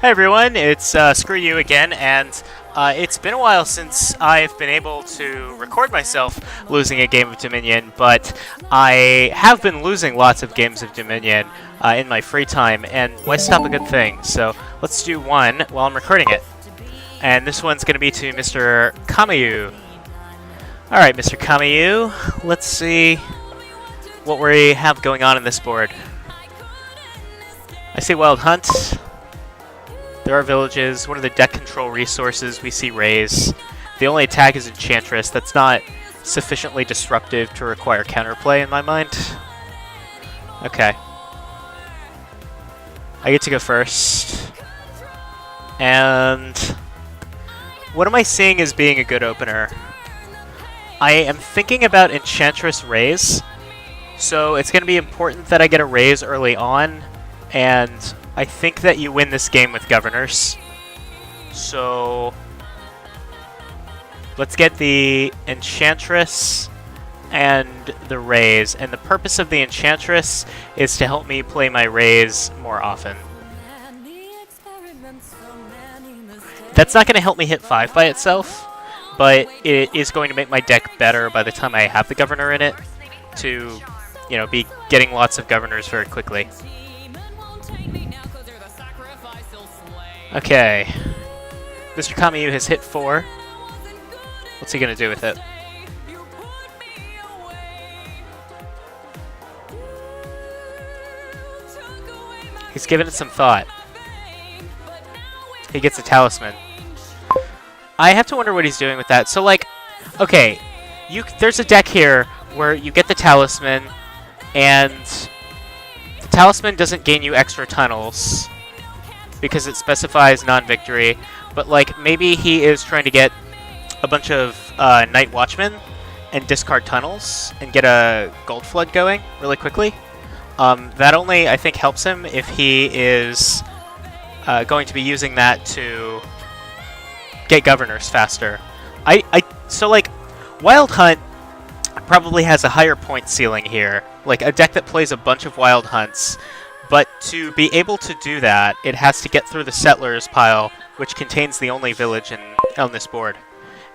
Hey everyone, it's Screwyioux again, and it's been a while since I've been able to record myself losing a game of Dominion, but I have been losing lots of games of Dominion in my free time, and why stop a good thing? So let's do one while I'm recording it. And this one's going to be to Mr. Screwyioux. Alright, Mr. Screwyioux, let's see what we have going on in this board. I see Wild Hunt. There are villages. What are the deck control resources? We see Raise. The only attack is Enchantress. That's not sufficiently disruptive to require counterplay in my mind. Okay. I get to go first. And what am I seeing as being a good opener? I am thinking about Enchantress Raise. So it's going to be important that I get a Raise early on. And I think that you win this game with Governors. So let's get the Enchantress and the Raise. And the purpose of the Enchantress is to help me play my Raise more often. That's not going to help me hit 5 by itself, but it is going to make my deck better by the time I have the Governor in it to, you know, be getting lots of Governors very quickly. Okay, Mr. Screwyioux has hit 4. What's he gonna do with it? He's given it some thought. He gets a Talisman. I have to wonder what he's doing with that. So, like, okay, there's a deck here where you get the Talisman, and the Talisman doesn't gain you extra tunnels because it specifies non-victory, but like maybe he is trying to get a bunch of Night Watchmen and discard tunnels and get a Gold Flood going really quickly. That only, I think, helps him if he is going to be using that to get Governors faster. So like, Wild Hunt probably has a higher point ceiling here, like a deck that plays a bunch of Wild Hunts. But to be able to do that, it has to get through the Settlers pile, which contains the only village on this board.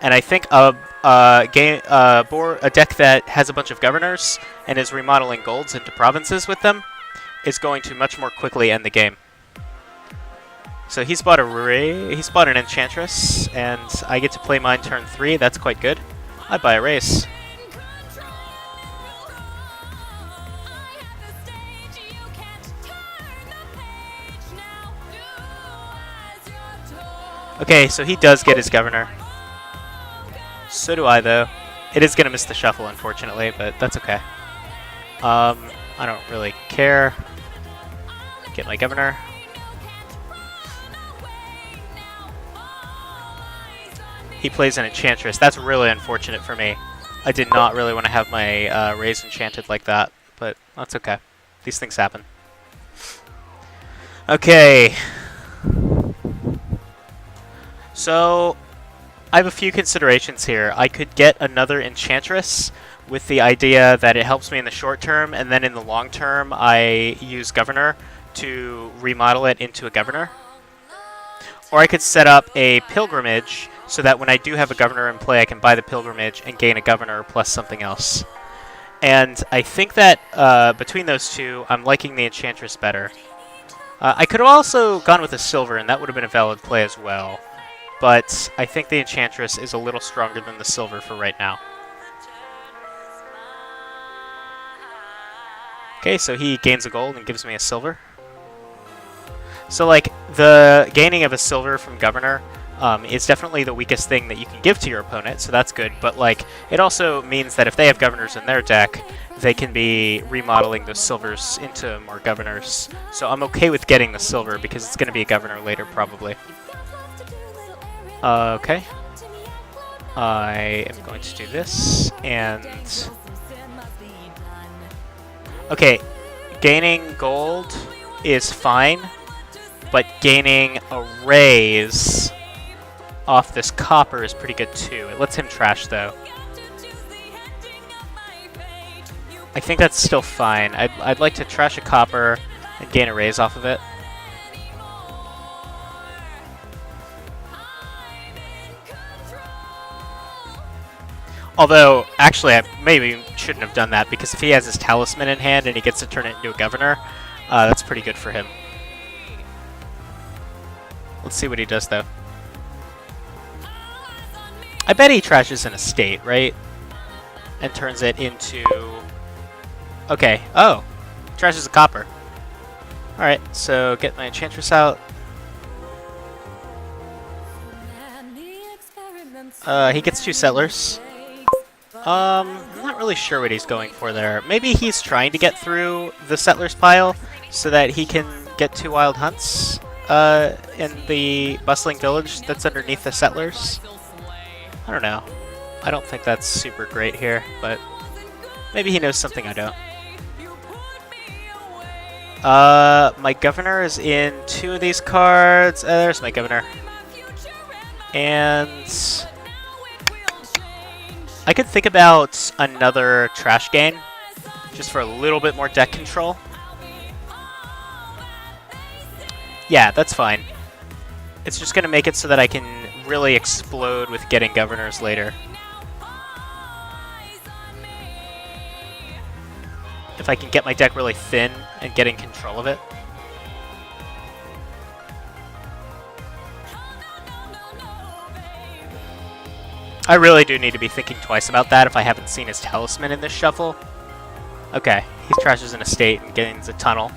And I think a deck that has a bunch of Governors and is remodeling golds into provinces with them is going to much more quickly end the game. So he's bought an Enchantress, and I get to play mine turn 3. That's quite good. I buy a Race. Okay, so he does get his Governor. So do I, though. It is going to miss the shuffle, unfortunately, but that's okay. I don't really care. Get my Governor. He plays an Enchantress. That's really unfortunate for me. I did not really want to have my Raise enchanted like that, but that's okay. These things happen. Okay. So, I have a few considerations here. I could get another Enchantress with the idea that it helps me in the short term, and then in the long term I use Governor to remodel it into a Governor. Or I could set up a Pilgrimage so that when I do have a Governor in play, I can buy the Pilgrimage and gain a Governor plus something else. And I think that between those two, I'm liking the Enchantress better. I could have also gone with a Silver, and that would have been a valid play as well. But I think the Enchantress is a little stronger than the Silver for right now. Okay, so he gains a gold and gives me a Silver. So, like, the gaining of a Silver from Governor is definitely the weakest thing that you can give to your opponent, so that's good. But, like, it also means that if they have Governors in their deck, they can be remodeling those Silvers into more Governors. So I'm okay with getting the Silver because it's going to be a Governor later, probably. Okay. I am going to do this, and... Okay, gaining gold is fine, but gaining a Raise off this copper is pretty good too. It lets him trash, though. I think that's still fine. I'd like to trash a copper and gain a Raise off of it. Although, actually, I maybe shouldn't have done that, because if he has his talisman in hand and he gets to turn it into a governor, that's pretty good for him. Let's see what he does, though. I bet he trashes an estate, right? And turns it into... Okay. Oh. Trashes a copper. Alright, so get my enchantress out. He gets 2 settlers. I'm not really sure what he's going for there. Maybe he's trying to get through the settlers pile so that he can get 2 wild hunts in the bustling village that's underneath the settlers. I don't know. I don't think that's super great here, but maybe he knows something I don't. My governor is in 2 of these cards. There's my governor. And I could think about another trash gain, just for a little bit more deck control. Yeah, that's fine. It's just going to make it so that I can really explode with getting governors later. If I can get my deck really thin and getting control of it. I really do need to be thinking twice about that if I haven't seen his talisman in this shuffle. Okay, he trashes an estate and gains a tunnel.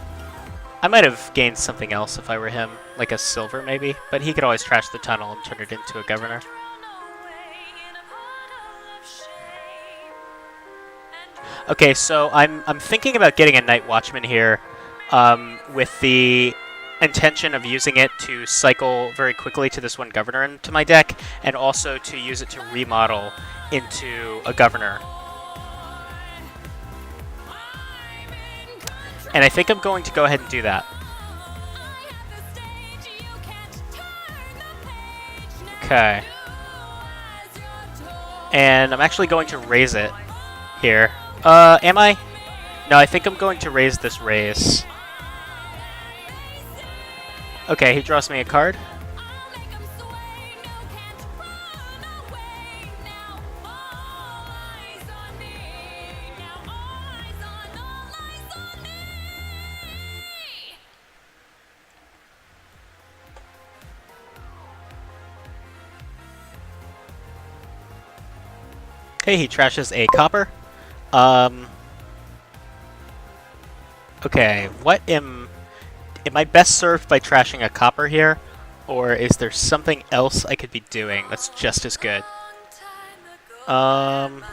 I might have gained something else if I were him, like a silver maybe, but he could always trash the tunnel and turn it into a governor. Okay, so I'm thinking about getting a Night Watchman here, with the intention of using it to cycle very quickly to this one governor into my deck, and also to use it to remodel into a governor. And I think I'm going to go ahead and do that. Okay. And I'm actually going to raise it here. Am I? No, I think I'm going to raise this raise. Okay, he draws me a card. Okay, he trashes a copper. Okay, what am I best served by trashing a copper here? Or is there something else I could be doing that's just as good? I'm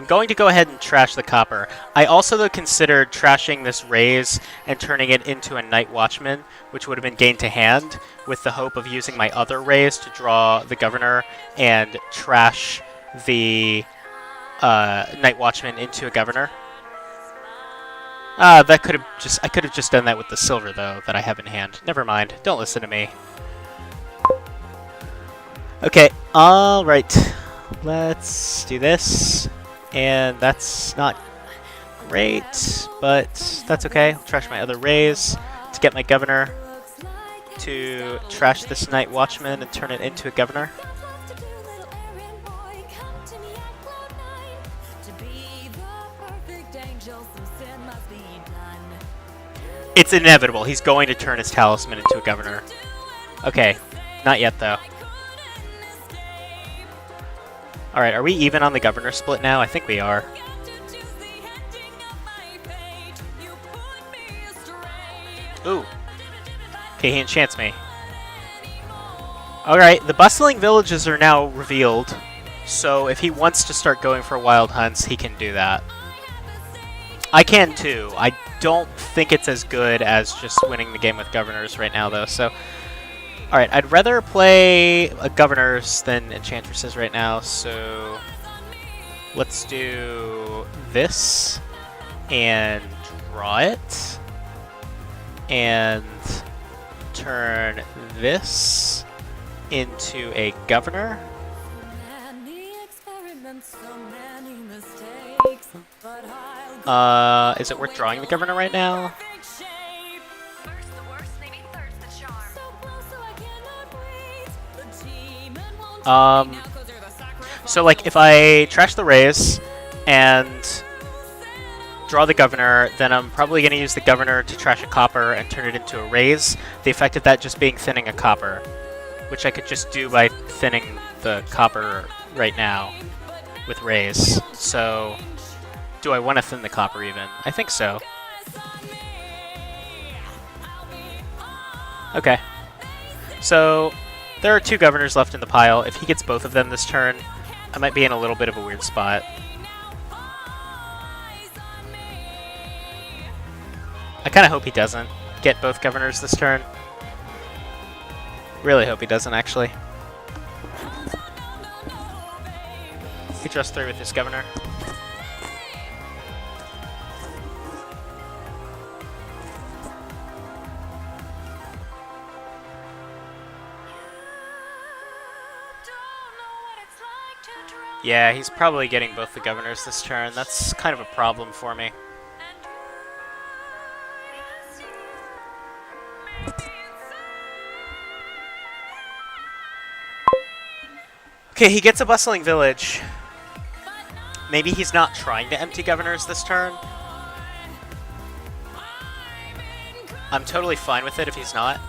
going to go ahead and trash the copper. I also, though, considered trashing this raise and turning it into a Night Watchman, which would have been gained to hand, with the hope of using my other raise to draw the governor and trash the Night Watchman into a governor. I could have just done that with the silver, though, that I have in hand. Never mind. Don't listen to me. Okay, alright. Let's do this. And that's not great, but that's okay. I'll trash my other raise to get my governor to trash this Night Watchman and turn it into a governor. It's inevitable. He's going to turn his talisman into a governor. Okay, not yet, though. Alright, are we even on the governor split now? I think we are. Ooh. Okay, he enchants me. Alright, the bustling villages are now revealed, so if he wants to start going for wild hunts, he can do that. I can too. I don't think it's as good as just winning the game with governors right now, though, so... Alright, I'd rather play governors than enchantresses right now, so... Let's do this, and draw it, and turn this into a governor. Is it worth drawing the governor right now? So, like, if I trash the raise and draw the governor, then I'm probably going to use the governor to trash a copper and turn it into a raise. The effect of that just being thinning a copper, which I could just do by thinning the copper right now with raise. So, do I want to thin the copper even? I think so. Okay. So, there are 2 governors left in the pile. If he gets both of them this turn, I might be in a little bit of a weird spot. I kind of hope he doesn't get both governors this turn. Really hope he doesn't, actually. He draws 3 with his governor. Yeah, he's probably getting both the governors this turn. That's kind of a problem for me. Okay, he gets a bustling village. Maybe he's not trying to empty governors this turn. I'm totally fine with it if he's not.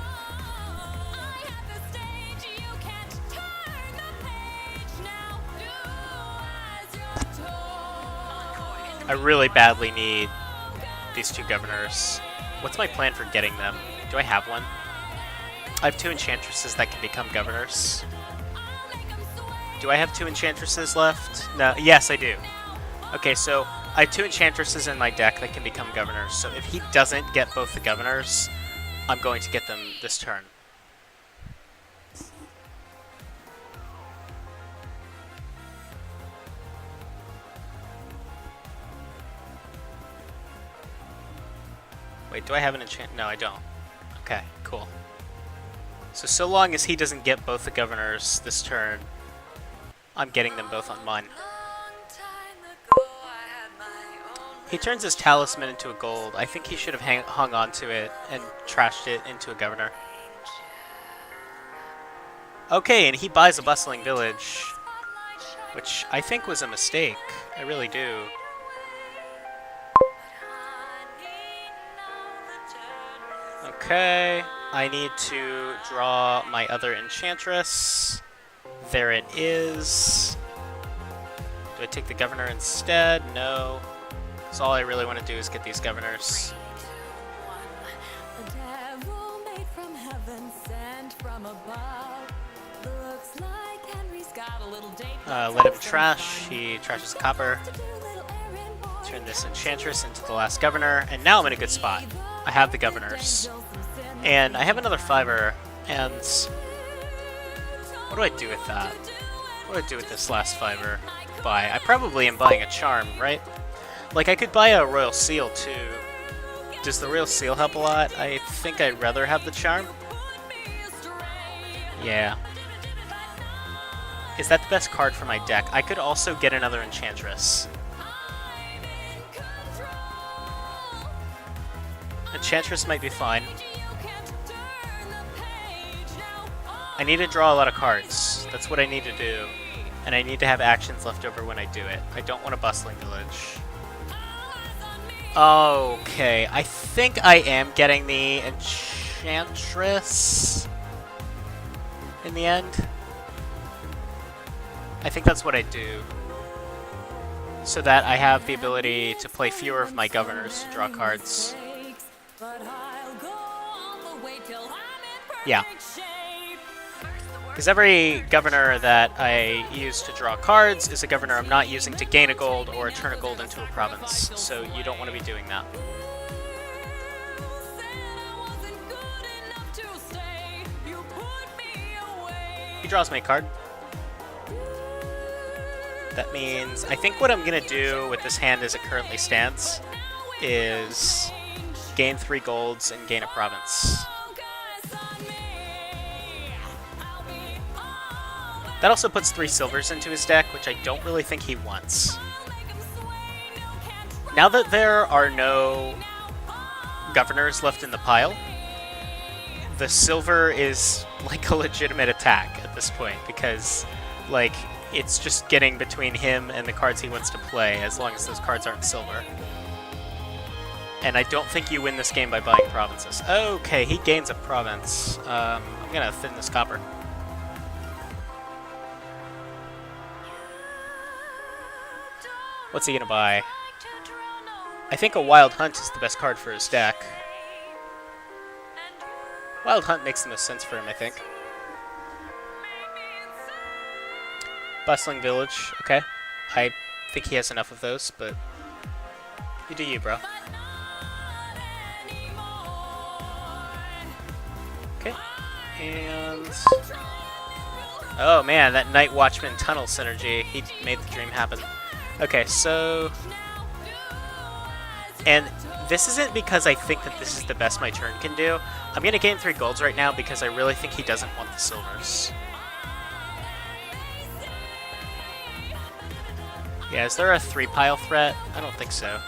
I really badly need these 2 governors. What's my plan for getting them? Do I have one? I have 2 enchantresses that can become governors. Do I have 2 enchantresses left? No. Yes, I do. Okay, so I have 2 enchantresses in my deck that can become governors. So if he doesn't get both the governors, I'm going to get them this turn. Wait, do I have an enchant? No, I don't. Okay, cool. So long as he doesn't get both the governors this turn, I'm getting them both on mine. He turns his talisman into a gold. I think he should have hung on to it and trashed it into a governor. Okay, and he buys a bustling village, which I think was a mistake. I really do. Okay, I need to draw my other enchantress. There it is. Do I take the governor instead? No. So all I really want to do is get these governors. Let him trash. He trashes copper. Turn this enchantress into the last governor, and now I'm in a good spot. I have the governors. And I have another 5-er, and what do I do with that? What do I do with this last 5-er? Buy. I probably am buying a charm, right? Like, I could buy a royal seal, too. Does the royal seal help a lot? I think I'd rather have the charm. Yeah. Is that the best card for my deck? I could also get another enchantress. Enchantress might be fine. I need to draw a lot of cards. That's what I need to do. And I need to have actions left over when I do it. I don't want a bustling village. Okay, I think I am getting the enchantress in the end. I think that's what I do. So that I have the ability to play fewer of my governors to draw cards. Yeah. Because every governor that I use to draw cards is a governor I'm not using to gain a gold or turn a gold into a province, so you don't want to be doing that. He draws me a card. That means, I think what I'm going to do with this hand as it currently stands is gain 3 golds and gain a province. That also puts 3 silvers into his deck, which I don't really think he wants. Now that there are no governors left in the pile, the silver is like a legitimate attack at this point, because like It's just getting between him and the cards he wants to play, as long as those cards aren't silver. And I don't think you win this game by buying provinces. Okay, he gains a province. I'm gonna thin this copper. What's he gonna buy? I think a Wild Hunt is the best card for his deck. Wild Hunt makes the most sense for him, I think. Bustling Village, okay. I think he has enough of those, but you do you, bro. Okay, and... oh man, that Night Watchman Tunnel synergy, he made the dream happen. Okay, so... and this isn't because I think that this is the best my turn can do. I'm going to gain 3 golds right now because I really think he doesn't want the silvers. Yeah, is there a 3-pile threat? I don't think so.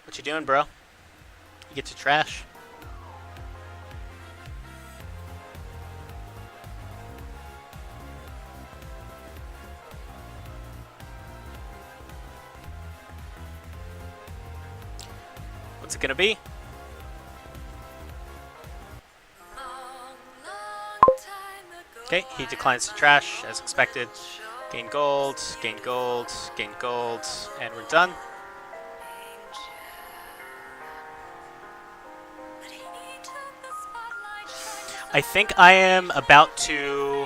What you doing, bro? You get to trash. What's it gonna be? Okay, he declines to trash, as expected. Gain gold, gain gold, gain gold, and we're done. I think I am about to...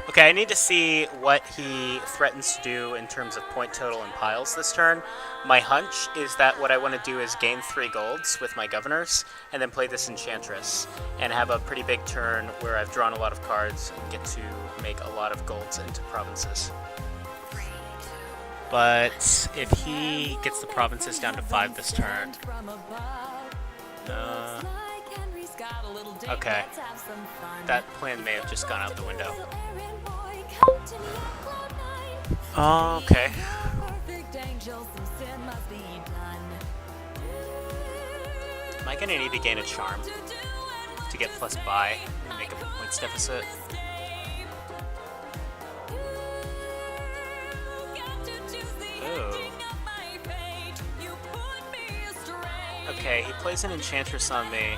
okay, I need to see what he threatens to do in terms of point total and piles this turn. My hunch is that what I want to do is gain 3 golds with my governors, and then play this Enchantress, and have a pretty big turn where I've drawn a lot of cards and get to make a lot of golds into provinces. But if he gets the provinces down to 5 this turn... okay. That plan may have just gone out the window. Okay. Am I gonna need to gain a charm to get plus buy and make up a points deficit? Oh. Okay, he plays an Enchantress on me.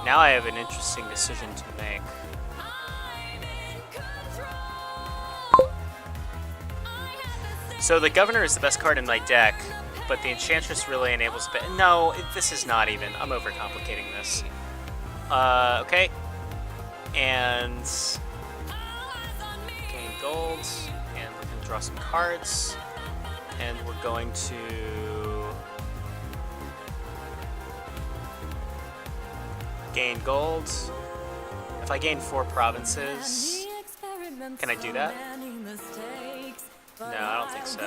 Now I have an interesting decision to make. So the Governor is the best card in my deck, but the Enchantress really enables... no, this is not even. I'm overcomplicating this. Okay. And... gain gold, and we're going to draw some cards. And we're going to... gain gold. If I gain 4 provinces, can I do that? No, I don't think so.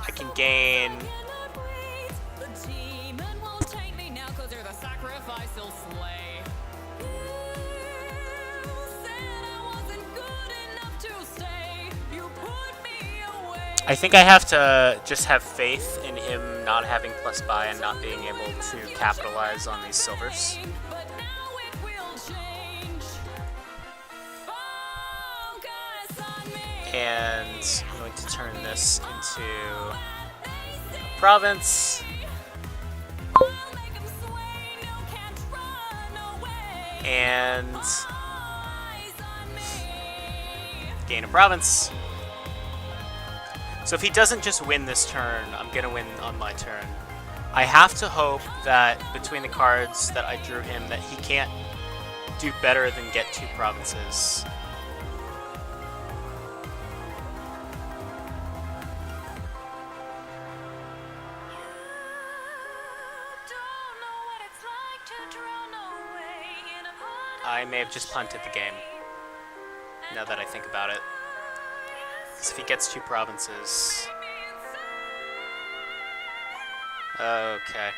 I can gain... I think I have to just have faith in him not having plus buy and not being able to capitalize on these silvers. And I'm going to turn this into a province. And gain a province. So if he doesn't just win this turn, I'm going to win on my turn. I have to hope that between the cards that I drew him that he can't do better than get 2 provinces. I may have just punted the game, now that I think about it. Because if he gets 2 provinces... okay.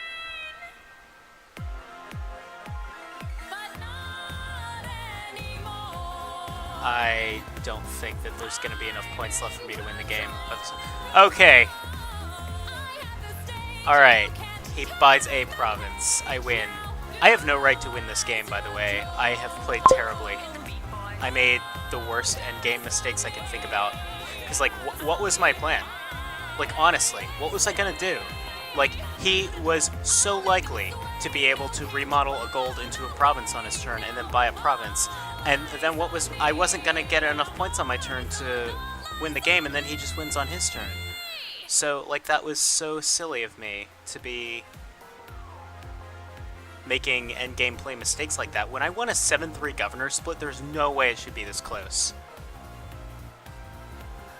I don't think that there's going to be enough points left for me to win the game. Okay. Alright. He buys a province. I win. I have no right to win this game, by the way. I have played terribly. I made the worst endgame mistakes I can think about. Because, like, what was my plan? Like, honestly, what was I gonna do? Like, he was so likely to be able to remodel a gold into a province on his turn and then buy a province. And then what was... I wasn't gonna get enough points on my turn to win the game, and then he just wins on his turn. So, like, that was so silly of me to be making endgame play mistakes like that. When I won a 7-3 governor split, there's no way it should be this close.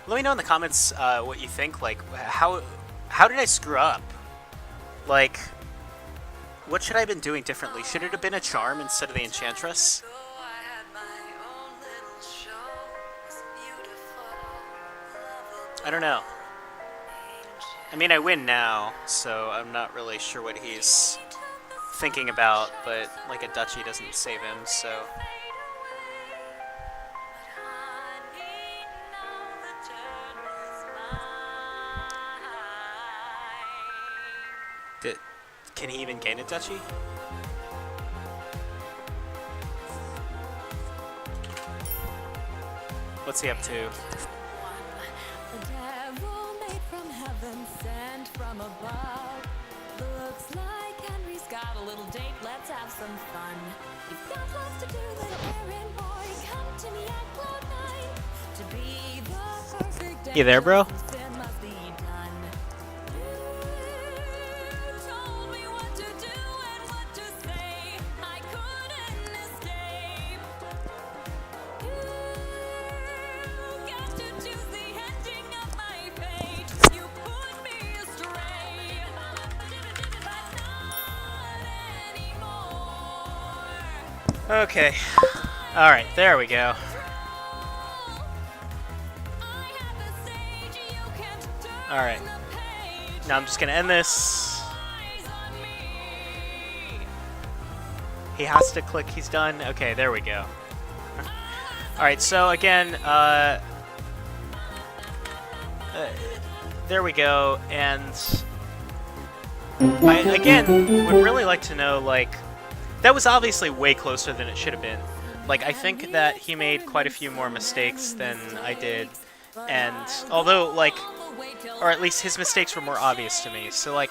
Let me know in the comments what you think. Like, how did I screw up? Like, what should I have been doing differently? Should it have been a charm instead of the enchantress? I don't know. I mean, I win now, so I'm not really sure what he's thinking about, but like a duchy doesn't save him, so... Can he even gain a duchy? What's he up to? Looks like Henry's got a little date. Let's have some fun. You've got lots to do, little errand boy. Come to me at cloud nine to be the perfect day. You there, bro? Okay. Alright, there we go. Alright. Now I'm just gonna end this. He has to click he's done. Okay, there we go. Alright, so again, there we go, and I, again, would really like to know, like, that was obviously way closer than it should have been. Like, I think that he made quite a few more mistakes than I did, and although, like, or at least his mistakes were more obvious to me, so, like,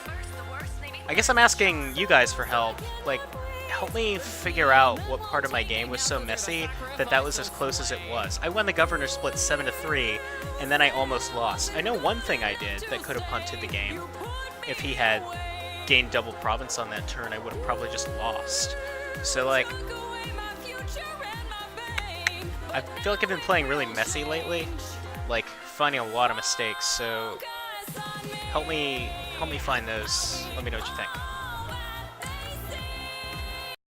I guess I'm asking you guys for help. Like, help me figure out what part of my game was so messy that that was as close as it was. I won the governor split 7-3, and then I almost lost. I know one thing I did that could have punted the game. If he had gained double province on that turn, I would have probably just lost. So, like, I feel like I've been playing really messy lately, like, finding a lot of mistakes, so help me find those. Let me know what you think.